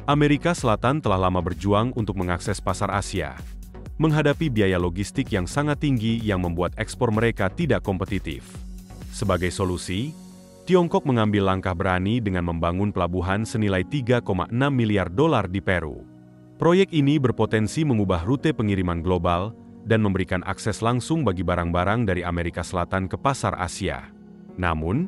Amerika Selatan telah lama berjuang untuk mengakses pasar Asia, menghadapi biaya logistik yang sangat tinggi yang membuat ekspor mereka tidak kompetitif. Sebagai solusi, Tiongkok mengambil langkah berani dengan membangun pelabuhan senilai 3,6 miliar dolar di Peru. Proyek ini berpotensi mengubah rute pengiriman global dan memberikan akses langsung bagi barang-barang dari Amerika Selatan ke pasar Asia. Namun,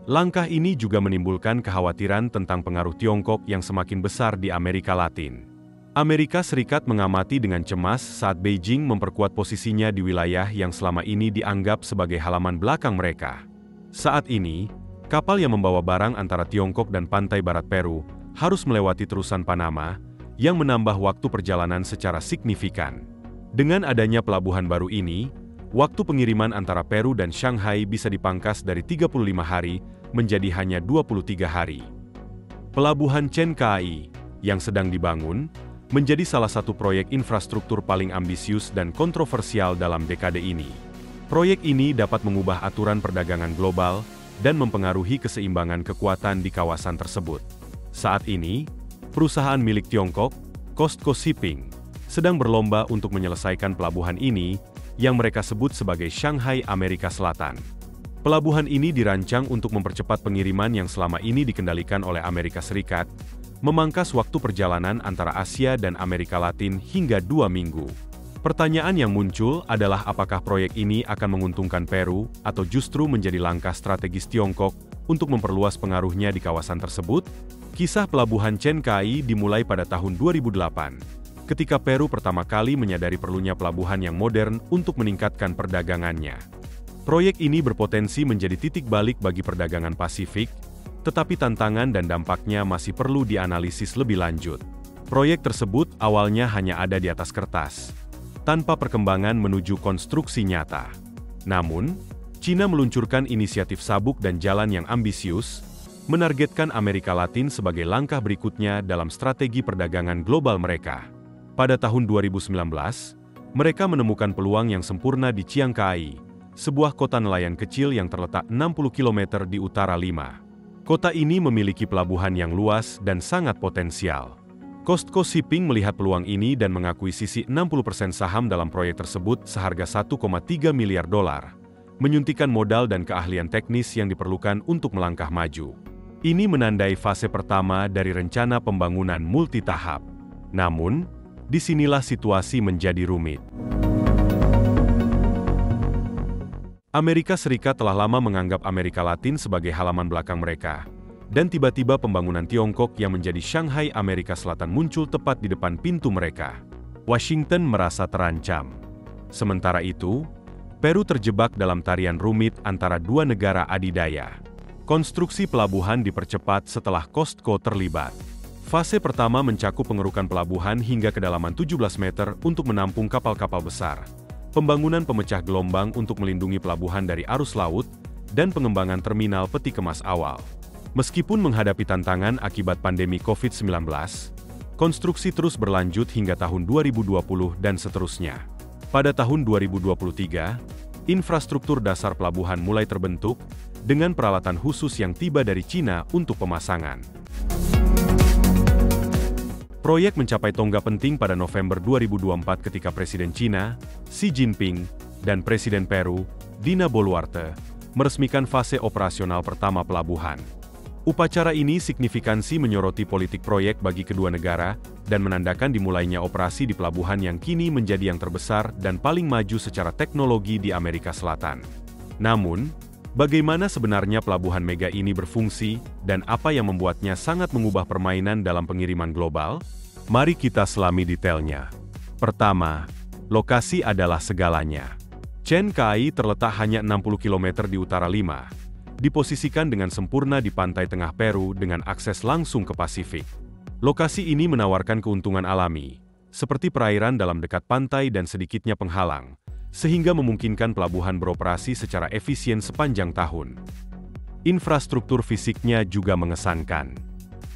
langkah ini juga menimbulkan kekhawatiran tentang pengaruh Tiongkok yang semakin besar di Amerika Latin. Amerika Serikat mengamati dengan cemas saat Beijing memperkuat posisinya di wilayah yang selama ini dianggap sebagai halaman belakang mereka. Saat ini, kapal yang membawa barang antara Tiongkok dan pantai barat Peru harus melewati terusan Panama, yang menambah waktu perjalanan secara signifikan. Dengan adanya pelabuhan baru ini, waktu pengiriman antara Peru dan Shanghai bisa dipangkas dari 35 hari menjadi hanya 23 hari. Pelabuhan Chen Kai, yang sedang dibangun, menjadi salah satu proyek infrastruktur paling ambisius dan kontroversial dalam dekade ini. Proyek ini dapat mengubah aturan perdagangan global dan mempengaruhi keseimbangan kekuatan di kawasan tersebut. Saat ini, perusahaan milik Tiongkok, COSTCO Shipping, sedang berlomba untuk menyelesaikan pelabuhan ini yang mereka sebut sebagai Shanghai Amerika Selatan. Pelabuhan ini dirancang untuk mempercepat pengiriman yang selama ini dikendalikan oleh Amerika Serikat, memangkas waktu perjalanan antara Asia dan Amerika Latin hingga 2 minggu. Pertanyaan yang muncul adalah apakah proyek ini akan menguntungkan Peru atau justru menjadi langkah strategis Tiongkok untuk memperluas pengaruhnya di kawasan tersebut? Kisah pelabuhan Chen Kai dimulai pada tahun 2008. Ketika Peru pertama kali menyadari perlunya pelabuhan yang modern untuk meningkatkan perdagangannya. Proyek ini berpotensi menjadi titik balik bagi perdagangan Pasifik, tetapi tantangan dan dampaknya masih perlu dianalisis lebih lanjut. Proyek tersebut awalnya hanya ada di atas kertas, tanpa perkembangan menuju konstruksi nyata. Namun, China meluncurkan inisiatif sabuk dan jalan yang ambisius, menargetkan Amerika Latin sebagai langkah berikutnya dalam strategi perdagangan global mereka. Pada tahun 2019, mereka menemukan peluang yang sempurna di Chiang Kai, sebuah kota nelayan kecil yang terletak 60 km di utara Lima. Kota ini memiliki pelabuhan yang luas dan sangat potensial. COSTCO Shipping melihat peluang ini dan mengakuisisi 60% saham dalam proyek tersebut seharga 1,3 miliar dolar, menyuntikkan modal dan keahlian teknis yang diperlukan untuk melangkah maju. Ini menandai fase pertama dari rencana pembangunan multitahap. Namun, disinilah situasi menjadi rumit. Amerika Serikat telah lama menganggap Amerika Latin sebagai halaman belakang mereka, dan tiba-tiba pembangunan Tiongkok yang menjadi Shanghai Amerika Selatan muncul tepat di depan pintu mereka. Washington merasa terancam. Sementara itu, Peru terjebak dalam tarian rumit antara dua negara adidaya. Konstruksi pelabuhan dipercepat setelah COSTCO terlibat. Fase pertama mencakup pengerukan pelabuhan hingga kedalaman 17 meter untuk menampung kapal-kapal besar, pembangunan pemecah gelombang untuk melindungi pelabuhan dari arus laut, dan pengembangan terminal peti kemas awal. Meskipun menghadapi tantangan akibat pandemi COVID-19, konstruksi terus berlanjut hingga tahun 2020 dan seterusnya. Pada tahun 2023, infrastruktur dasar pelabuhan mulai terbentuk, dengan peralatan khusus yang tiba dari China untuk pemasangan. Proyek mencapai tonggak penting pada November 2024 ketika Presiden China, Xi Jinping, dan Presiden Peru, Dina Boluarte, meresmikan fase operasional pertama pelabuhan. Upacara ini signifikansi menyoroti politik proyek bagi kedua negara dan menandakan dimulainya operasi di pelabuhan yang kini menjadi yang terbesar dan paling maju secara teknologi di Amerika Selatan. Namun, bagaimana sebenarnya pelabuhan mega ini berfungsi dan apa yang membuatnya sangat mengubah permainan dalam pengiriman global? Mari kita selami detailnya. Pertama, lokasi adalah segalanya. Chen Kai terletak hanya 60 km di utara Lima, diposisikan dengan sempurna di pantai tengah Peru dengan akses langsung ke Pasifik. Lokasi ini menawarkan keuntungan alami, seperti perairan dalam dekat pantai dan sedikitnya penghalang, sehingga memungkinkan pelabuhan beroperasi secara efisien sepanjang tahun. Infrastruktur fisiknya juga mengesankan.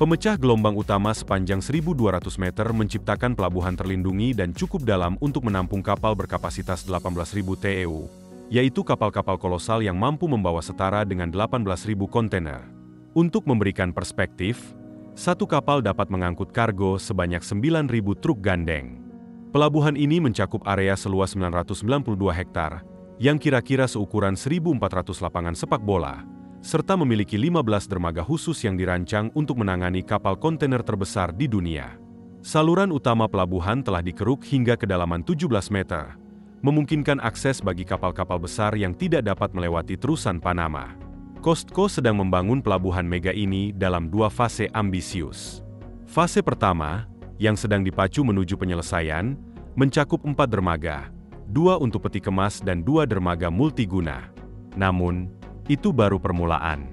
Pemecah gelombang utama sepanjang 1.200 meter menciptakan pelabuhan terlindungi dan cukup dalam untuk menampung kapal berkapasitas 18.000 TEU, yaitu kapal-kapal kolosal yang mampu membawa setara dengan 18.000 kontainer. Untuk memberikan perspektif, Satu kapal dapat mengangkut kargo sebanyak 9.000 truk gandeng. Pelabuhan ini mencakup area seluas 992 hektar, yang kira-kira seukuran 1.400 lapangan sepak bola, serta memiliki 15 dermaga khusus yang dirancang untuk menangani kapal kontainer terbesar di dunia. Saluran utama pelabuhan telah dikeruk hingga kedalaman 17 meter, memungkinkan akses bagi kapal-kapal besar yang tidak dapat melewati terusan Panama. COSTCO sedang membangun pelabuhan mega ini dalam 2 fase ambisius. Fase pertama, yang sedang dipacu menuju penyelesaian, mencakup 4 dermaga, 2 untuk peti kemas dan 2 dermaga multiguna. Namun, itu baru permulaan.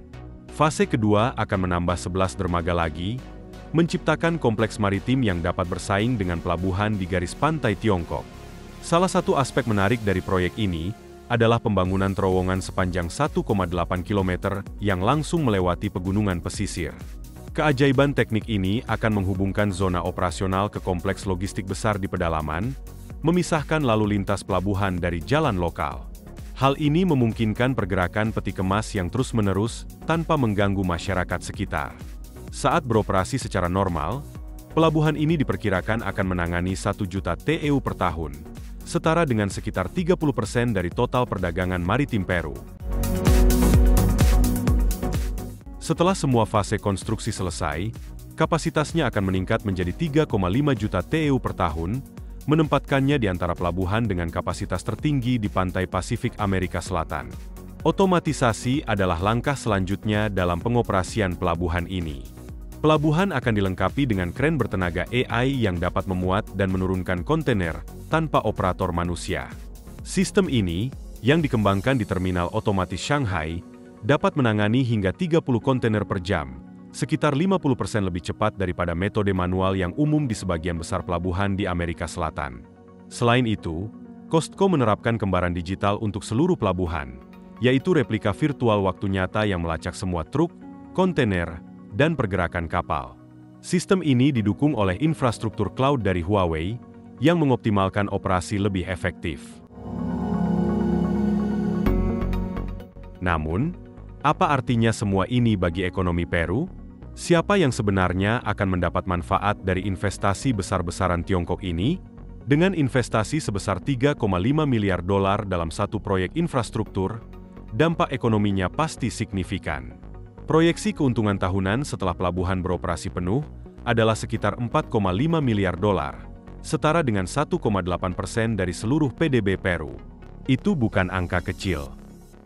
Fase kedua akan menambah 11 dermaga lagi, menciptakan kompleks maritim yang dapat bersaing dengan pelabuhan di garis pantai Tiongkok. Salah satu aspek menarik dari proyek ini adalah pembangunan terowongan sepanjang 1,8 km yang langsung melewati pegunungan pesisir. Keajaiban teknik ini akan menghubungkan zona operasional ke kompleks logistik besar di pedalaman, memisahkan lalu lintas pelabuhan dari jalan lokal. Hal ini memungkinkan pergerakan peti kemas yang terus-menerus tanpa mengganggu masyarakat sekitar. Saat beroperasi secara normal, pelabuhan ini diperkirakan akan menangani 1 juta TEU per tahun, setara dengan sekitar 30% dari total perdagangan maritim Peru. Setelah semua fase konstruksi selesai, kapasitasnya akan meningkat menjadi 3,5 juta TEU per tahun, menempatkannya di antara pelabuhan dengan kapasitas tertinggi di pantai Pasifik Amerika Selatan. Otomatisasi adalah langkah selanjutnya dalam pengoperasian pelabuhan ini. Pelabuhan akan dilengkapi dengan kren bertenaga AI yang dapat memuat dan menurunkan kontainer tanpa operator manusia. Sistem ini, yang dikembangkan di Terminal Otomatis Shanghai, dapat menangani hingga 30 kontainer per jam, sekitar 50% lebih cepat daripada metode manual yang umum di sebagian besar pelabuhan di Amerika Selatan. Selain itu, COSTCO menerapkan kembaran digital untuk seluruh pelabuhan, yaitu replika virtual waktu nyata yang melacak semua truk, kontainer, dan pergerakan kapal. Sistem ini didukung oleh infrastruktur cloud dari Huawei, yang mengoptimalkan operasi lebih efektif. Namun, apa artinya semua ini bagi ekonomi Peru? Siapa yang sebenarnya akan mendapat manfaat dari investasi besar-besaran Tiongkok ini? Dengan investasi sebesar 3,5 miliar dolar dalam satu proyek infrastruktur, dampak ekonominya pasti signifikan. Proyeksi keuntungan tahunan setelah pelabuhan beroperasi penuh adalah sekitar 4,5 miliar dolar, setara dengan 1,8% dari seluruh PDB Peru. Itu bukan angka kecil.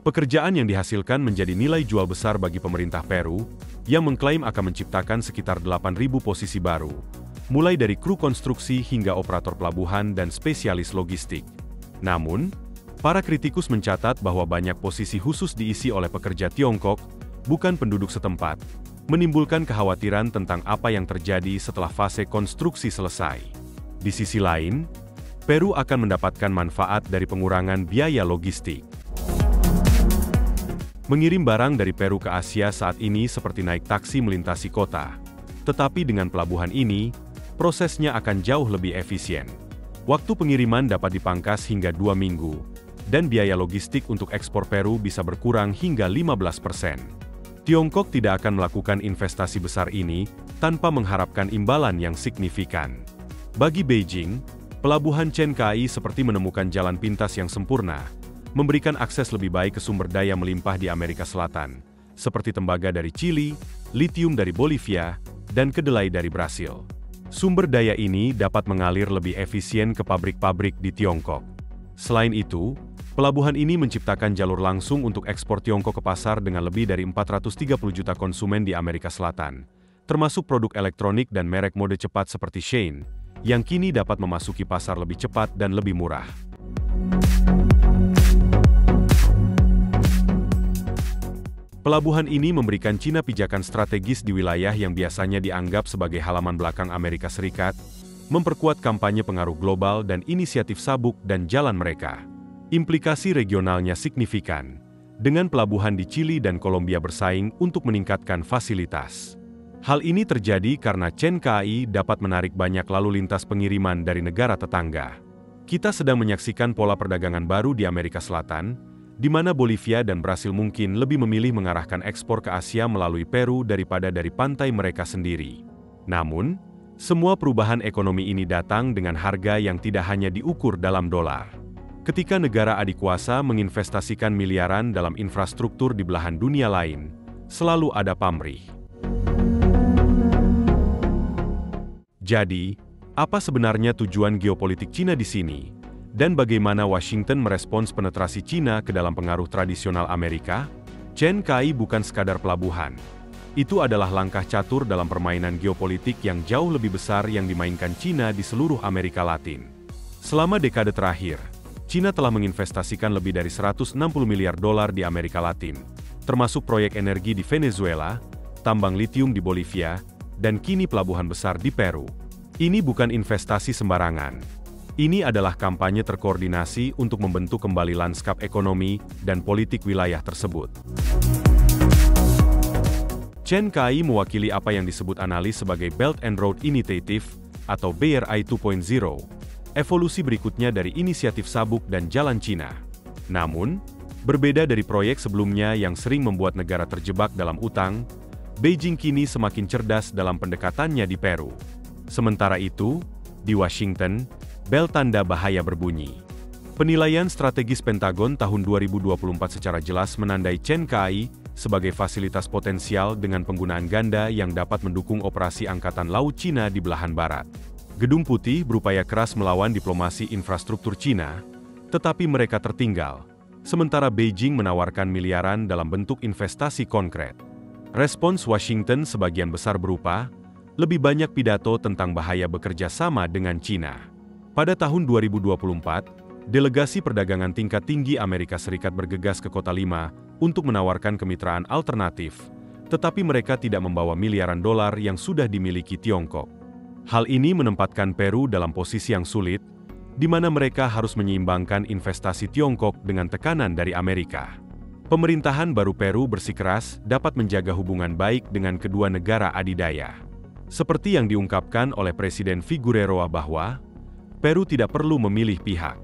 Pekerjaan yang dihasilkan menjadi nilai jual besar bagi pemerintah Peru, yang mengklaim akan menciptakan sekitar 8.000 posisi baru, mulai dari kru konstruksi hingga operator pelabuhan dan spesialis logistik. Namun, para kritikus mencatat bahwa banyak posisi khusus diisi oleh pekerja Tiongkok, bukan penduduk setempat, menimbulkan kekhawatiran tentang apa yang terjadi setelah fase konstruksi selesai. Di sisi lain, Peru akan mendapatkan manfaat dari pengurangan biaya logistik. Mengirim barang dari Peru ke Asia saat ini seperti naik taksi melintasi kota. Tetapi dengan pelabuhan ini, prosesnya akan jauh lebih efisien. Waktu pengiriman dapat dipangkas hingga 2 minggu, dan biaya logistik untuk ekspor Peru bisa berkurang hingga 15%. Tiongkok tidak akan melakukan investasi besar ini tanpa mengharapkan imbalan yang signifikan. Bagi Beijing, pelabuhan Chen Kai seperti menemukan jalan pintas yang sempurna, memberikan akses lebih baik ke sumber daya melimpah di Amerika Selatan, seperti tembaga dari Chili, litium dari Bolivia, dan kedelai dari Brasil. Sumber daya ini dapat mengalir lebih efisien ke pabrik-pabrik di Tiongkok. Selain itu, pelabuhan ini menciptakan jalur langsung untuk ekspor Tiongkok ke pasar dengan lebih dari 430 juta konsumen di Amerika Selatan, termasuk produk elektronik dan merek mode cepat seperti Shein, yang kini dapat memasuki pasar lebih cepat dan lebih murah. Pelabuhan ini memberikan Cina pijakan strategis di wilayah yang biasanya dianggap sebagai halaman belakang Amerika Serikat, memperkuat kampanye pengaruh global dan inisiatif sabuk dan jalan mereka. Implikasi regionalnya signifikan, dengan pelabuhan di Chili dan Kolombia bersaing untuk meningkatkan fasilitas. Hal ini terjadi karena Chen Kai dapat menarik banyak lalu lintas pengiriman dari negara tetangga. Kita sedang menyaksikan pola perdagangan baru di Amerika Selatan, di mana Bolivia dan Brasil mungkin lebih memilih mengarahkan ekspor ke Asia melalui Peru daripada dari pantai mereka sendiri. Namun, semua perubahan ekonomi ini datang dengan harga yang tidak hanya diukur dalam dolar. Ketika negara adikuasa menginvestasikan miliaran dalam infrastruktur di belahan dunia lain, selalu ada pamrih. Jadi, apa sebenarnya tujuan geopolitik Cina di sini? Dan bagaimana Washington merespons penetrasi Cina ke dalam pengaruh tradisional Amerika? Chen Kai bukan sekadar pelabuhan. Itu adalah langkah catur dalam permainan geopolitik yang jauh lebih besar yang dimainkan Cina di seluruh Amerika Latin. Selama dekade terakhir, Cina telah menginvestasikan lebih dari 160 miliar dolar di Amerika Latin, termasuk proyek energi di Venezuela, tambang litium di Bolivia, dan kini pelabuhan besar di Peru. Ini bukan investasi sembarangan. Ini adalah kampanye terkoordinasi untuk membentuk kembali lanskap ekonomi dan politik wilayah tersebut. Chen Kai mewakili apa yang disebut analis sebagai Belt and Road Initiative atau BRI 2.0, evolusi berikutnya dari inisiatif sabuk dan jalan Cina. Namun, berbeda dari proyek sebelumnya yang sering membuat negara terjebak dalam utang, Beijing kini semakin cerdas dalam pendekatannya di Peru. Sementara itu, di Washington, bel tanda bahaya berbunyi. Penilaian strategis Pentagon tahun 2024 secara jelas menandai Chen Kai sebagai fasilitas potensial dengan penggunaan ganda yang dapat mendukung operasi Angkatan Laut Cina di belahan barat. Gedung Putih berupaya keras melawan diplomasi infrastruktur Cina, tetapi mereka tertinggal, sementara Beijing menawarkan miliaran dalam bentuk investasi konkret. Respons Washington sebagian besar berupa, lebih banyak pidato tentang bahaya bekerja sama dengan Cina. Pada tahun 2024, delegasi perdagangan tingkat tinggi Amerika Serikat bergegas ke Kota Lima untuk menawarkan kemitraan alternatif, tetapi mereka tidak membawa miliaran dolar yang sudah dimiliki Tiongkok. Hal ini menempatkan Peru dalam posisi yang sulit, di mana mereka harus menyeimbangkan investasi Tiongkok dengan tekanan dari Amerika. Pemerintahan baru Peru bersikeras dapat menjaga hubungan baik dengan kedua negara adidaya. Seperti yang diungkapkan oleh Presiden Figueroa bahwa, Peru tidak perlu memilih pihak.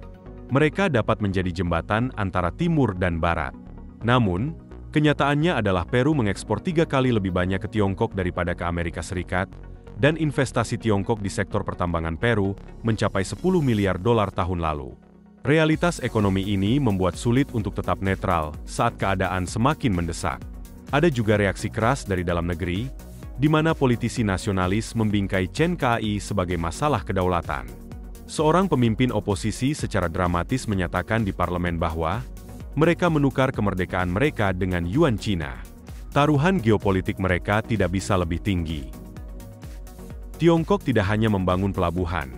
Mereka dapat menjadi jembatan antara timur dan barat. Namun, kenyataannya adalah Peru mengekspor 3 kali lebih banyak ke Tiongkok daripada ke Amerika Serikat, dan investasi Tiongkok di sektor pertambangan Peru mencapai 10 miliar dolar tahun lalu. Realitas ekonomi ini membuat sulit untuk tetap netral saat keadaan semakin mendesak. Ada juga reaksi keras dari dalam negeri, di mana politisi nasionalis membingkai Chen Kai sebagai masalah kedaulatan. Seorang pemimpin oposisi secara dramatis menyatakan di parlemen bahwa mereka menukar kemerdekaan mereka dengan yuan Cina. Taruhan geopolitik mereka tidak bisa lebih tinggi. Tiongkok tidak hanya membangun pelabuhan.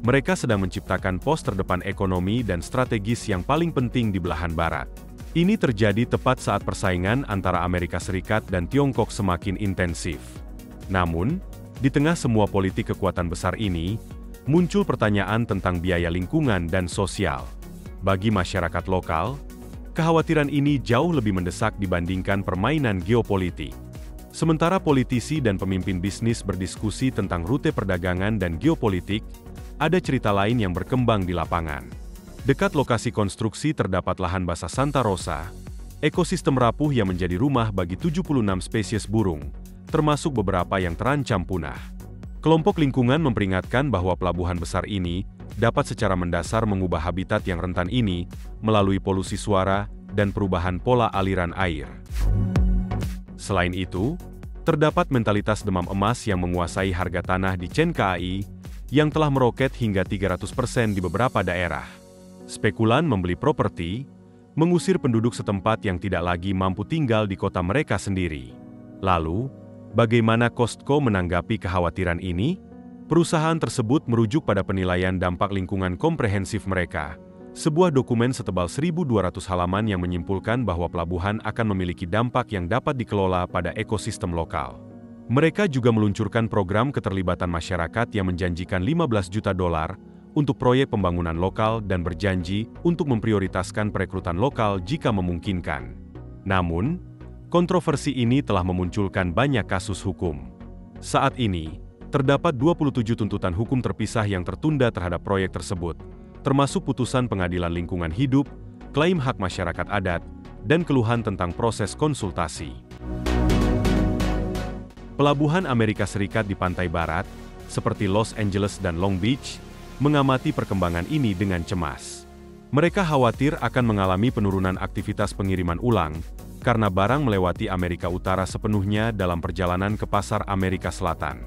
Mereka sedang menciptakan pos terdepan ekonomi dan strategis yang paling penting di belahan barat. Ini terjadi tepat saat persaingan antara Amerika Serikat dan Tiongkok semakin intensif. Namun, di tengah semua politik kekuatan besar ini, muncul pertanyaan tentang biaya lingkungan dan sosial. Bagi masyarakat lokal, kekhawatiran ini jauh lebih mendesak dibandingkan permainan geopolitik. Sementara politisi dan pemimpin bisnis berdiskusi tentang rute perdagangan dan geopolitik, ada cerita lain yang berkembang di lapangan. Dekat lokasi konstruksi terdapat lahan basah Santa Rosa, ekosistem rapuh yang menjadi rumah bagi 76 spesies burung, termasuk beberapa yang terancam punah. Kelompok lingkungan memperingatkan bahwa pelabuhan besar ini dapat secara mendasar mengubah habitat yang rentan ini melalui polusi suara dan perubahan pola aliran air. Selain itu, terdapat mentalitas demam emas yang menguasai harga tanah di Chen Kai yang telah meroket hingga 300% di beberapa daerah. Spekulan membeli properti, mengusir penduduk setempat yang tidak lagi mampu tinggal di kota mereka sendiri. Lalu, bagaimana Costco menanggapi kekhawatiran ini? Perusahaan tersebut merujuk pada penilaian dampak lingkungan komprehensif mereka, sebuah dokumen setebal 1.200 halaman yang menyimpulkan bahwa pelabuhan akan memiliki dampak yang dapat dikelola pada ekosistem lokal. Mereka juga meluncurkan program keterlibatan masyarakat yang menjanjikan 15 juta dolar untuk proyek pembangunan lokal dan berjanji untuk memprioritaskan perekrutan lokal jika memungkinkan. Namun, kontroversi ini telah memunculkan banyak kasus hukum. Saat ini, terdapat 27 tuntutan hukum terpisah yang tertunda terhadap proyek tersebut, termasuk putusan Pengadilan Lingkungan Hidup klaim hak masyarakat adat, dan keluhan tentang proses konsultasi. Pelabuhan Amerika Serikat di pantai barat, seperti Los Angeles dan Long Beach, mengamati perkembangan ini dengan cemas. Mereka khawatir akan mengalami penurunan aktivitas pengiriman ulang, karena barang melewati Amerika Utara sepenuhnya dalam perjalanan ke pasar Amerika Selatan.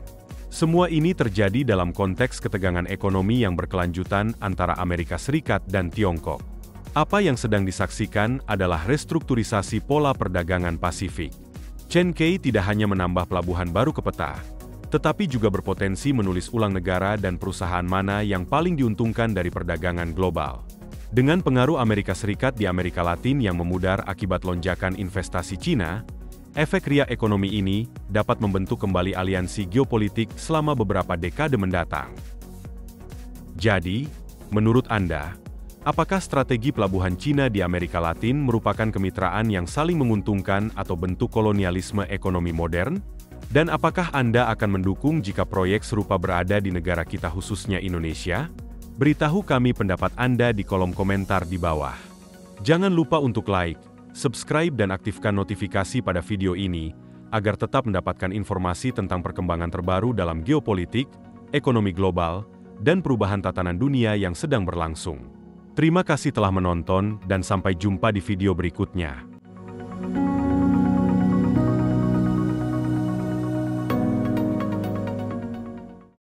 Semua ini terjadi dalam konteks ketegangan ekonomi yang berkelanjutan antara Amerika Serikat dan Tiongkok. Apa yang sedang disaksikan adalah restrukturisasi pola perdagangan Pasifik. Chen Kei tidak hanya menambah pelabuhan baru ke peta, tetapi juga berpotensi menulis ulang negara dan perusahaan mana yang paling diuntungkan dari perdagangan global. Dengan pengaruh Amerika Serikat di Amerika Latin yang memudar akibat lonjakan investasi Cina, efek riak ekonomi ini dapat membentuk kembali aliansi geopolitik selama beberapa dekade mendatang. Jadi, menurut Anda, apakah strategi pelabuhan Cina di Amerika Latin merupakan kemitraan yang saling menguntungkan atau bentuk kolonialisme ekonomi modern? Dan apakah Anda akan mendukung jika proyek serupa berada di negara kita khususnya Indonesia? Beritahu kami pendapat Anda di kolom komentar di bawah. Jangan lupa untuk like, subscribe dan aktifkan notifikasi pada video ini, agar tetap mendapatkan informasi tentang perkembangan terbaru dalam geopolitik, ekonomi global, dan perubahan tatanan dunia yang sedang berlangsung. Terima kasih telah menonton dan sampai jumpa di video berikutnya.